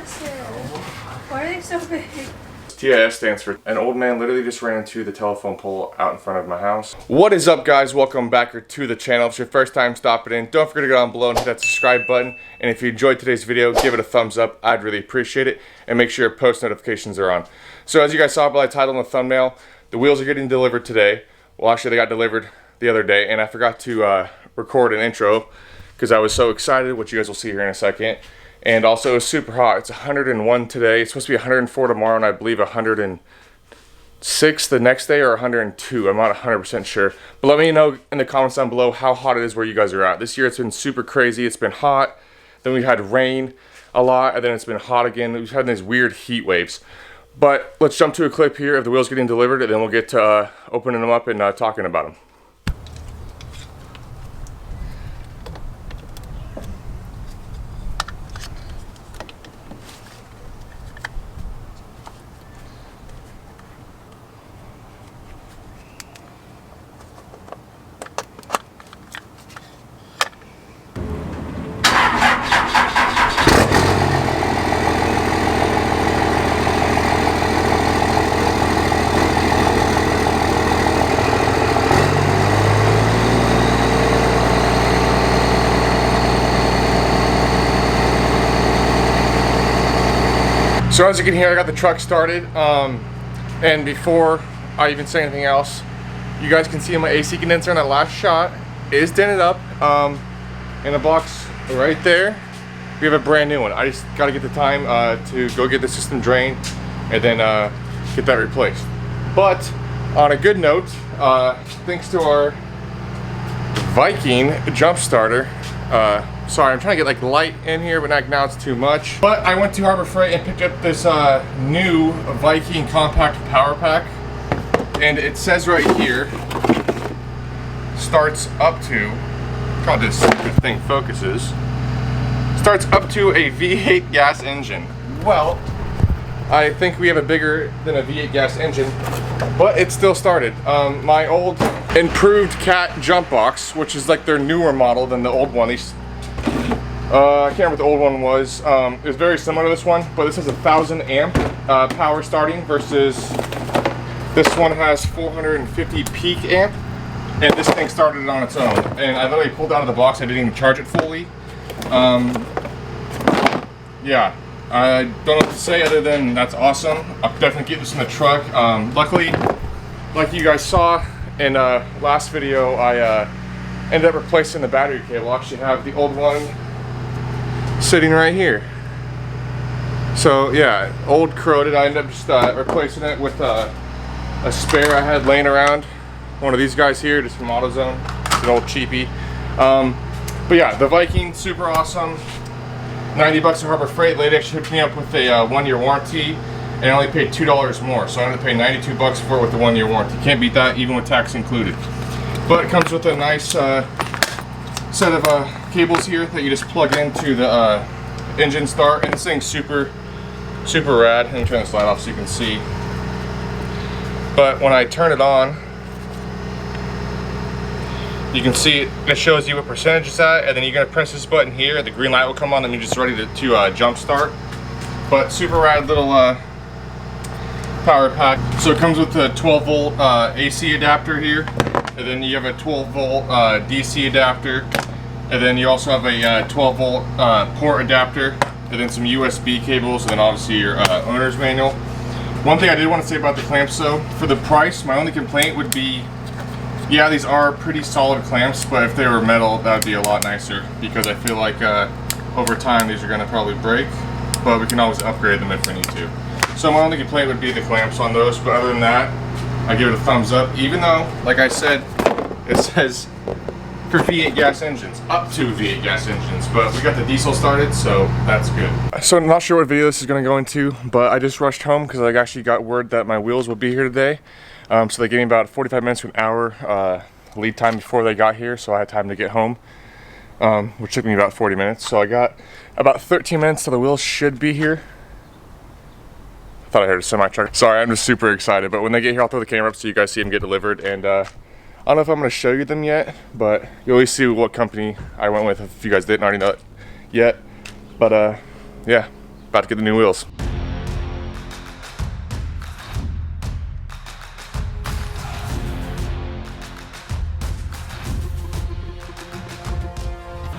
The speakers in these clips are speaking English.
Why are they so big? TIS stands for an old man literally just ran into the telephone pole out in front of my house. What is up, guys? Welcome back to the channel. If it's your first time stopping in, don't forget to go down below and hit that subscribe button. And if you enjoyed today's video, give it a thumbs up. I'd really appreciate it. And make sure your post notifications are on. So as you guys saw by the title and the thumbnail, the wheels are getting delivered today. Well, actually they got delivered the other day, and I forgot to record an intro because I was so excited, which you guys will see here in a second. And also it's super hot. It's 101 today. It's supposed to be 104 tomorrow, and I believe 106 the next day, or 102. I'm not 100% sure. But let me know in the comments down below how hot it is where you guys are at. This year it's been super crazy. It's been hot. Then we had rain a lot, and then it's been hot again. We've had these weird heat waves. But let's jump to a clip here of the wheels getting delivered, and then we'll get to opening them up and talking about them. So as you can hear, I got the truck started, and before I even say anything else, you guys can see my AC condenser in that last shot is dented up, in a box right there. We have a brand new one. I just got to get the time to go get the system drained and then get that replaced. But on a good note, thanks to our Viking jump starter, sorry, I'm trying to get like light in here, but now it's too much. But I went to Harbor Freight and picked up this new Viking compact power pack, and it says right here, starts up to, God, this thing focuses, starts up to a V8 gas engine. Well, I think we have a bigger than a V8 gas engine, but it still started. My old improved Cat jump box, which is like their newer model than the old one. I can't remember what the old one was. It was very similar to this one, but this has 1,000 amp power starting versus this one has 450 peak amp, and this thing started it on its own. And I literally pulled out of the box. I didn't even charge it fully. Yeah, I don't know what to say other than that's awesome. I'll definitely get this in the truck. Luckily, like you guys saw in last video, I ended up replacing the battery cable. I actually have the old one sitting right here. So yeah, old corroded. I ended up just replacing it with a spare I had laying around. One of these guys here, just from AutoZone. It's an old cheapie. But yeah, the Viking, super awesome. 90 bucks at Harbor Freight. Lady actually hooked me up with a 1-year warranty, and I only paid $2 more. So I ended up paying 92 bucks for it with the 1-year warranty. Can't beat that, even with tax included. But it comes with a nice set of cables here that you just plug into the engine start, and this thing's super rad. Let me turn this light off so you can see. But when I turn it on, you can see it shows you what percentage it's at, and then you're gonna press this button here, the green light will come on, and you're just ready to jump start. But super rad little power pack. So it comes with a 12-volt AC adapter here, and then you have a 12-volt DC adapter, and then you also have a 12-volt port adapter, and then some USB cables, and then obviously your owner's manual. One thing I did want to say about the clamps though, for the price, my only complaint would be, yeah, these are pretty solid clamps, but if they were metal, that would be a lot nicer, because I feel like over time these are going to probably break, but we can always upgrade them if we need to. So my only complaint would be the clamps on those, but other than that, I give it a thumbs up, even though, like I said, it says for V8 gas engines, up to V8 gas engines, but we got the diesel started, so that's good. So I'm not sure what video this is going to go into, but I just rushed home because I actually got word that my wheels would be here today. So they gave me about 45 minutes to an hour lead time before they got here, so I had time to get home, which took me about 40 minutes. So I got about 13 minutes till the wheels should be here. I thought I heard a semi-truck. Sorry, I'm just super excited, but when they get here, I'll throw the camera up so you guys see them get delivered, and I don't know if I'm going to show you them yet, but you'll always see what company I went with if you guys didn't already know it yet. But yeah, about to get the new wheels.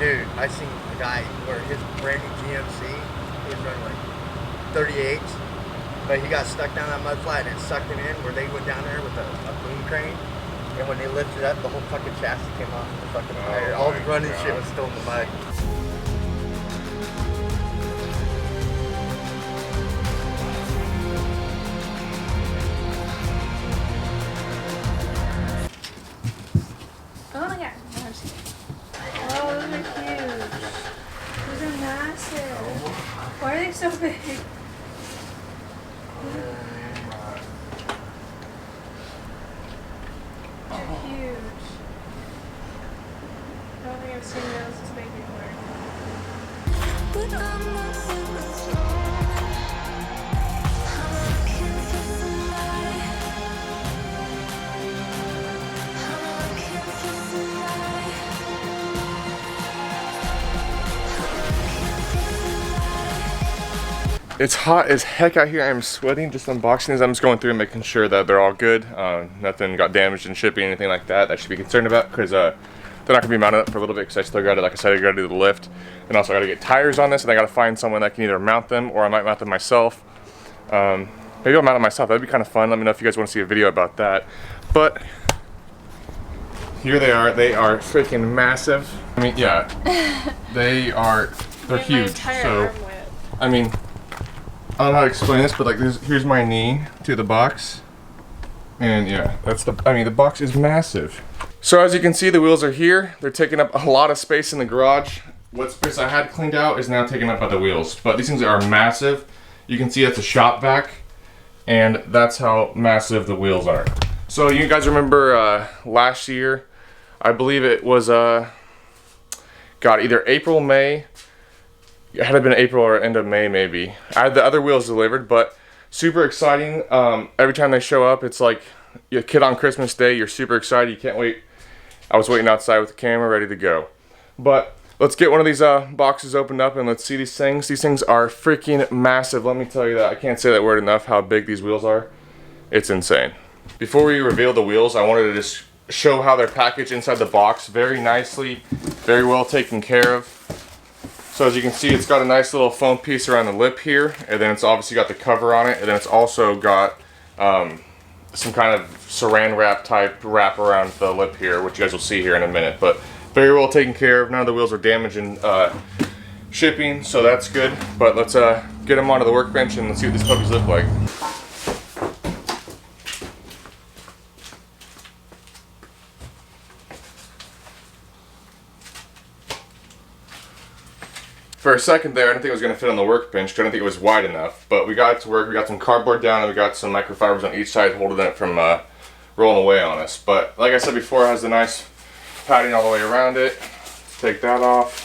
Dude, I seen a guy where his brand new GMC, he was running like 38s, but he got stuck down that mud flat and it sucked him in where they went down there with a boom crane. And when they lifted up, the whole fucking chassis came off the fucking tire. All the running shit was still in the mud. Oh my god. Oh, those are huge. Those are massive. Why are they so big? They're huge. I don't think I've seen those this big before. But I'm not It's hot as heck out here. I'm sweating just unboxing these. I'm just going through and making sure that they're all good. Nothing got damaged in shipping, anything like that I should be concerned about, because they're not gonna be mounted up for a little bit, because I still got to, like I said, I got to do the lift, and also I got to get tires on this, and I got to find someone that can either mount them, or I might mount them myself. Maybe I'll mount it myself. That'd be kind of fun. Let me know if you guys want to see a video about that. But here they are. They are freaking massive. I mean, yeah, they're huge. So I mean, I don't know how to explain this, but like here's my knee to the box, and yeah, the box is massive. So as you can see, the wheels are here. They're taking up a lot of space in the garage. What space I had cleaned out is now taken up by the wheels, but these things are massive. You can see that's a shop vac, and that's how massive the wheels are. So you guys remember last year, I believe it was either April, May. It had been April or end of May maybe. I had the other wheels delivered, but super exciting. Every time they show up, it's like your kid on Christmas Day. You're super excited. You can't wait. I was waiting outside with the camera ready to go. But let's get one of these boxes opened up and let's see these things. These things are freaking massive. Let me tell you that. I can't say that word enough how big these wheels are. It's insane. Before we reveal the wheels, I wanted to just show how they're packaged inside the box. Very nicely, very well taken care of. So as you can see, it's got a nice little foam piece around the lip here, and then it's obviously got the cover on it, and then it's also got some kind of saran wrap type wrap around the lip here, which you guys will see here in a minute. But very well taken care of. None of the wheels are damaged in shipping, so that's good. But let's get them onto the workbench and let's see what these puppies look like. For a second there, I didn't think it was going to fit on the workbench because I didn't think it was wide enough. But we got it to work. We got some cardboard down and we got some microfibers on each side holding it from rolling away on us. But like I said before, it has a nice padding all the way around it. Let's take that off.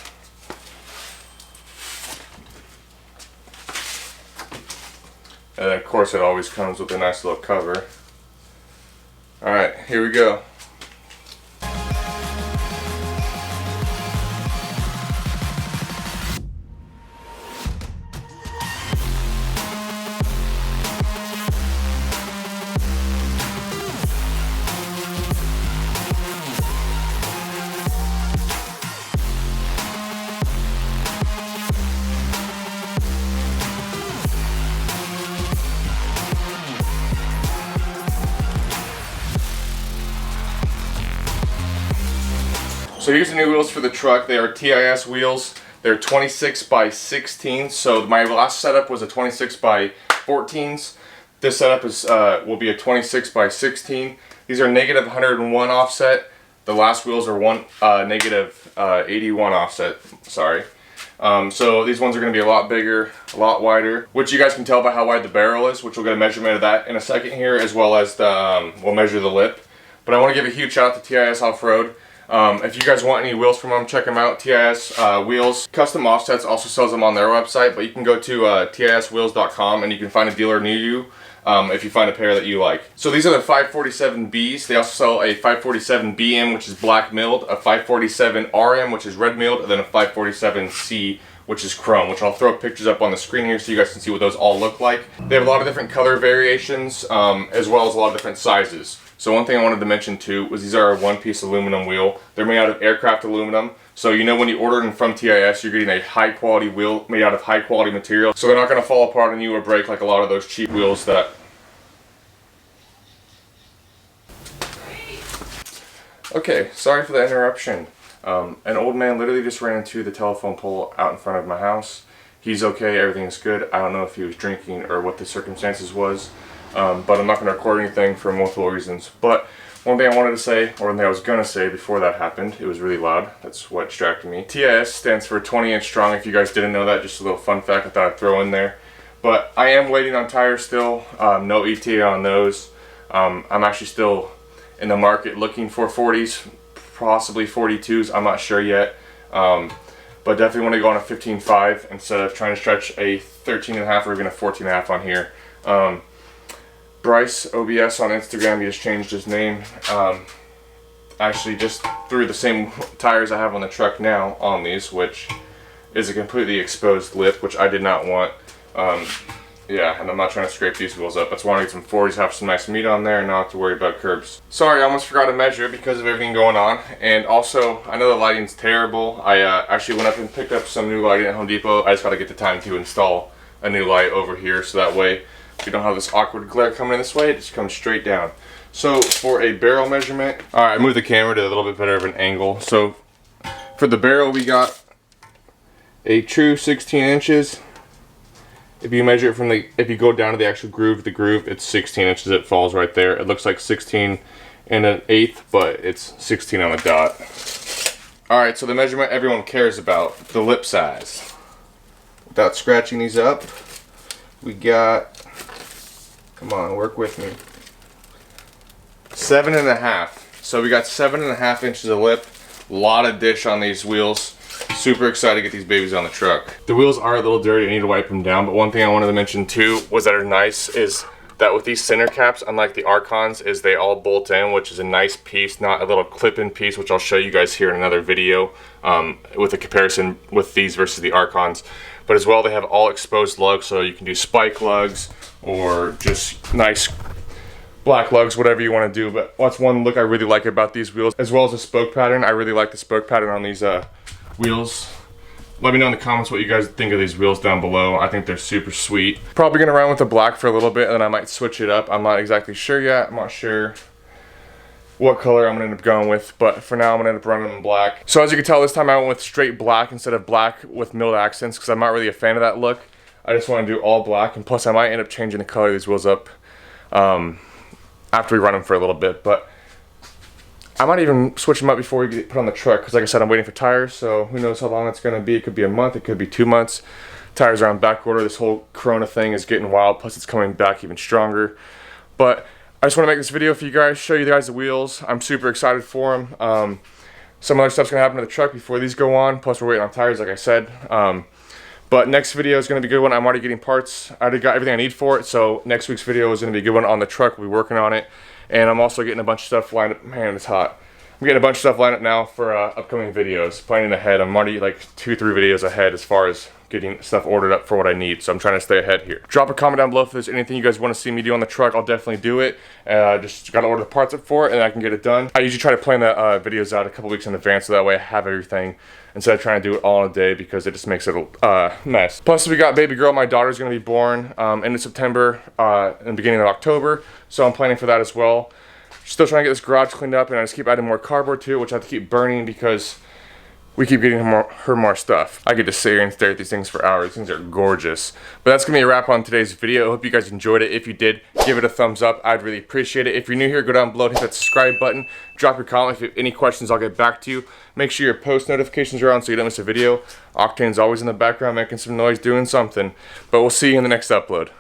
And then of course it always comes with a nice little cover. Alright, here we go. So here's the new wheels for the truck. They are TIS wheels. They're 26 by 16. So my last setup was a 26 by 14s. This setup is will be a 26 by 16. These are negative 101 offset. The last wheels are negative 81 offset. Sorry. So these ones are going to be a lot bigger, a lot wider, which you guys can tell by how wide the barrel is, which we'll get a measurement of that in a second here, as well as the we'll measure the lip. But I want to give a huge shout out to TIS Offroad. If you guys want any wheels from them, check them out. TIS Wheels Custom Offsets also sells them on their website, but you can go to tiswheels.com and you can find a dealer near you. if you find a pair that you like. So these are the 547Bs. They also sell a 547BM, which is black milled, a 547RM, which is red milled, and then a 547C, which is chrome, which I'll throw pictures up on the screen here so you guys can see what those all look like. They have a lot of different color variations, as well as a lot of different sizes. So one thing I wanted to mention too was these are a one-piece aluminum wheel. They're made out of aircraft aluminum. So you know when you order them from TIS, you're getting a high-quality wheel made out of high-quality material. So they're not going to fall apart on you or break like a lot of those cheap wheels that... Okay, sorry for the interruption. An old man literally just ran into the telephone pole out in front of my house. He's okay, everything's good. I don't know if he was drinking or what the circumstances was, but I'm not going to record anything for multiple reasons. But one thing I wanted to say, or one thing I was going to say before that happened, it was really loud, that's what distracted me. TIS stands for 20-inch strong. If you guys didn't know that, just a little fun fact I thought I'd throw in there. But I am waiting on tires still, no ETA on those. I'm actually still in the market looking for 40s, possibly 42s, I'm not sure yet. But definitely want to go on a 15.5 instead of trying to stretch a 13.5 or even a 14.5 on here. Bryce OBS on Instagram, he just changed his name. Actually just threw the same tires I have on the truck now on these, which is a completely exposed lip, which I did not want. Yeah, and I'm not trying to scrape these wheels up. That's why I want to get some 40s, have some nice meat on there, and not have to worry about curbs. Sorry, I almost forgot to measure because of everything going on. And also, I know the lighting's terrible. I actually went up and picked up some new lighting at Home Depot. I just got to get the time to install a new light over here, so that way we don't have this awkward glare coming in this way. It just comes straight down. So for a barrel measurement, all right, I moved the camera to a little bit better of an angle. So for the barrel, we got a true 16 inches. If you measure it from if you go down to the actual groove, it's 16 inches. It falls right there. It looks like 16 and an eighth, but it's 16 on the dot. All right, so the measurement everyone cares about, the lip size. Without scratching these up, we got, come on, work with me, 7.5. So we got 7.5 inches of lip. A lot of dish on these wheels. Super excited to get these babies on the truck. The wheels are a little dirty, I need to wipe them down, but one thing I wanted to mention too was that are nice is that with these center caps, unlike the Archons, is they all bolt in, which is a nice piece, not a little clip-in piece, which I'll show you guys here in another video with a comparison with these versus the Archons. But as well, they have all exposed lugs, so you can do spike lugs or just nice black lugs, whatever you want to do. But what's one look I really like about these wheels, as well as the spoke pattern. I really like the spoke pattern on these wheels. Let me know in the comments what you guys think of these wheels down below. I think they're super sweet. Probably gonna run with the black for a little bit and then I might switch it up. I'm not exactly sure yet. I'm not sure what color I'm gonna end up going with, but for now I'm gonna end up running in black. So as you can tell, this time I went with straight black instead of black with milled accents because I'm not really a fan of that look. I just want to do all black, and plus I might end up changing the color of these wheels up after we run them for a little bit, but I might even switch them up before we get put on the truck because like I said, I'm waiting for tires, so who knows how long it's going to be. It could be a month, it could be 2 months. Tires are on back order. This whole Corona thing is getting wild, plus it's coming back even stronger. But I just want to make this video for you guys, show you guys the wheels. I'm super excited for them. Some other stuff's going to happen to the truck before these go on, plus we're waiting on tires like I said. But next video is going to be a good one. I'm already getting parts. I already got everything I need for it, so next week's video is going to be a good one on the truck. We'll be working on it. And I'm also getting a bunch of stuff lined up. Man, it's hot. I'm getting a bunch of stuff lined up now for upcoming videos. Planning ahead. I'm already like 2-3 videos ahead as far as getting stuff ordered up for what I need. So I'm trying to stay ahead here. Drop a comment down below if there's anything you guys want to see me do on the truck. I'll definitely do it. Just got to order the parts up for it and I can get it done. I usually try to plan the videos out a couple weeks in advance so that way I have everything instead of trying to do it all in a day because it just makes it a mess. Plus we got baby girl. My daughter's going to be born end of September and beginning of October. So I'm planning for that as well. Still trying to get this garage cleaned up, and I just keep adding more cardboard to it, which I have to keep burning because we keep getting her more stuff. I get to sit here and stare at these things for hours. These things are gorgeous. But that's going to be a wrap on today's video. I hope you guys enjoyed it. If you did, give it a thumbs up. I'd really appreciate it. If you're new here, go down below and hit that subscribe button. Drop your comment. If you have any questions, I'll get back to you. Make sure your post notifications are on so you don't miss a video. Octane's always in the background making some noise, doing something. But we'll see you in the next upload.